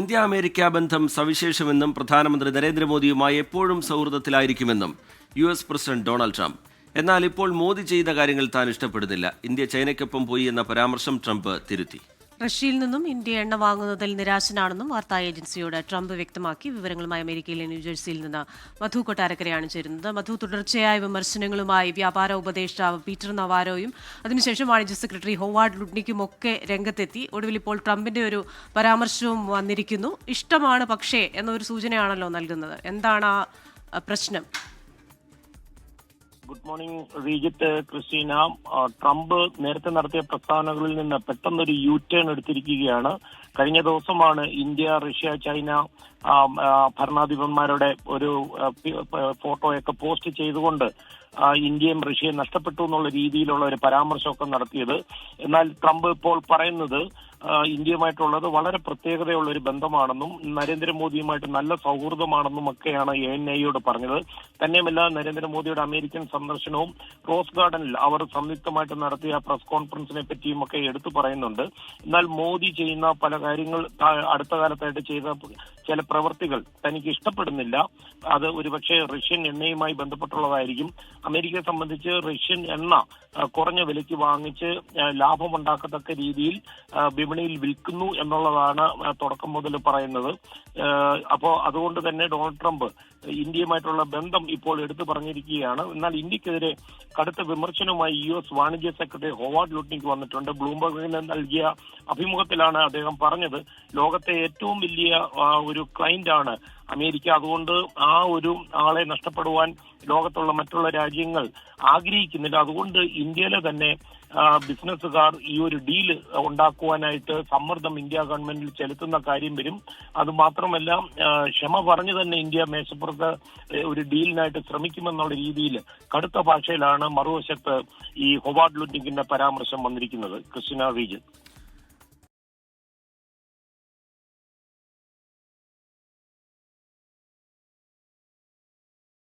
India America ബന്ധം സവിശേഷമെന്നും പ്രധാനമന്ത്രി നരേന്ദ്രമോദിയുമായി എപ്പോഴും സൗഹൃദത്തിലായിരിക്കുമെന്നും US പ്രസിഡന്റ് ഡൊണാൾഡ് ട്രംപ്. എന്നാൽ ഇപ്പോൾ മോദി ചെയ്ത കാര്യങ്ങൾ താൻ ഇഷ്ടപ്പെടുന്നില്ല. ഇന്ത്യ ചൈനയ്ക്കൊപ്പം പോയി എന്ന പരാമർശം ട്രംപ് തിരുത്തി. റഷ്യയിൽ നിന്നും ഇന്ത്യ എണ്ണ വാങ്ങുന്നതിൽ നിരാശനാണെന്നും വാർത്താ ഏജൻസിയോട് ട്രംപ് വ്യക്തമാക്കി. വിവരങ്ങളുമായി അമേരിക്കയിലെ ന്യൂജേഴ്സിയിൽ നിന്ന് മധു കൊട്ടാരക്കരയാണ് ചേരുന്നത്. മധു, തുടർച്ചയായ വിമർശനങ്ങളുമായി വ്യാപാര ഉപദേഷ്ടാവ് പീറ്റർ നവാരോയും അതിനുശേഷം വാണിജ്യ സെക്രട്ടറി ഹോവാർഡ് ലുഡ്നിക്കും ഒക്കെ രംഗത്തെത്തി. ഒടുവിൽ ഇപ്പോൾ ട്രംപിന്റെ ഒരു പരാമർശവും വന്നിരിക്കുന്നു. ഇഷ്ടമാണ് പക്ഷേ എന്നൊരു സൂചനയാണല്ലോ നൽകുന്നത്. എന്താണ് ആ പ്രശ്നം? Good morning Rejith, Christina. Trump നേരത്തെ നടത്തിയ പ്രസ്താവനകളിൽ നിന്ന് പെട്ടെന്നൊരു യു ടേൺ എടുത്തിരിക്കുകയാണ്. കഴിഞ്ഞ ദിവസമാണ് ഇന്ത്യ, റഷ്യ, ചൈന ഭരണാധിപന്മാരുടെ ഒരു ഫോട്ടോയൊക്കെ പോസ്റ്റ് ചെയ്തുകൊണ്ട് ഇന്ത്യയും റഷ്യയും നഷ്ടപ്പെട്ടു എന്നുള്ള രീതിയിലുള്ള ഒരു പരാമർശമൊക്കെ നടത്തിയത്. എന്നാൽ ട്രംപ് ഇപ്പോൾ പറയുന്നത് ഇന്ത്യയുമായിട്ടുള്ളത് വളരെ പ്രത്യേകതയുള്ള ഒരു ബന്ധമാണെന്നും നരേന്ദ്രമോദിയുമായിട്ട് നല്ല സൗഹൃദമാണെന്നും ഒക്കെയാണ് ANIയോട് പറഞ്ഞത്. തന്നെയുമല്ല, നരേന്ദ്രമോദിയുടെ അമേരിക്കൻ സന്ദർശനവും റോസ് ഗാർഡനിൽ അവർ സംയുക്തമായിട്ട് നടത്തിയ പ്രസ് കോൺഫറൻസിനെ പറ്റിയും ഒക്കെ എടുത്തു പറയുന്നുണ്ട്. എന്നാൽ മോദി ചെയ്യുന്ന പല കാര്യങ്ങൾ, അടുത്ത കാലത്തായിട്ട് ചെയ്ത ചില പ്രവൃത്തികൾ തനിക്ക് ഇഷ്ടപ്പെടുന്നില്ല. അത് ഒരുപക്ഷെ റഷ്യൻ എണ്ണയുമായി ബന്ധപ്പെട്ടുള്ളതായിരിക്കും. അമേരിക്കയെ സംബന്ധിച്ച് റഷ്യൻ എണ്ണ കുറഞ്ഞ വിലയ്ക്ക് വാങ്ങിച്ച് ലാഭമുണ്ടാക്കത്തക്ക രീതിയിൽ വിപണിയിൽ വിൽക്കുന്നു എന്നുള്ളതാണ് തുടക്കം മുതൽ പറയുന്നത്. അപ്പോൾ അതുകൊണ്ട് തന്നെ ഡൊണാൾഡ് ട്രംപ് ഇന്ത്യയുമായിട്ടുള്ള ബന്ധം ഇപ്പോൾ എടുത്തു പറഞ്ഞിരിക്കുകയാണ്. എന്നാൽ ഇന്ത്യക്കെതിരെ കടുത്ത വിമർശനവുമായി US വാണിജ്യ സെക്രട്ടറി ഹോവാർഡ് ലുഡ്നിക്ക് വന്നിട്ടുണ്ട്. ബ്ലൂംബർഗിന് നൽകിയ അഭിമുഖത്തിലാണ് അദ്ദേഹം പറഞ്ഞത്, ലോകത്തെ ഏറ്റവും വലിയ ഒരു ക്ലയന്റ് ആണ് അമേരിക്ക. അതുകൊണ്ട് ആ ഒരു ആളെ നഷ്ടപ്പെടുവാൻ ലോകത്തുള്ള മറ്റുള്ള രാജ്യങ്ങൾ ആഗ്രഹിക്കുന്നില്ല. അതുകൊണ്ട് ഇന്ത്യയിലെ തന്നെ ബിസിനസ്സുകാർ ഈ ഒരു ഡീല് ഉണ്ടാക്കുവാനായിട്ട് സമ്മർദ്ദം ഇന്ത്യ ഗവൺമെന്റിൽ ചെലുത്തുന്ന കാര്യം വരും. അത് മാത്രമല്ല, ക്ഷമ പറഞ്ഞു തന്നെ ഇന്ത്യ മേശപ്പുറത്ത് ഒരു ഡീലിനായിട്ട് ശ്രമിക്കുമെന്നുള്ള രീതിയിൽ കടുത്ത ഭാഷയിലാണ് മറുവശത്ത് ഈ ഹൊവാർഡ് ലുഡ്നിക്കിന്റെ പരാമർശം വന്നിരിക്കുന്നത്. ക്രിസ്റ്റീന, റീജിത്ത്.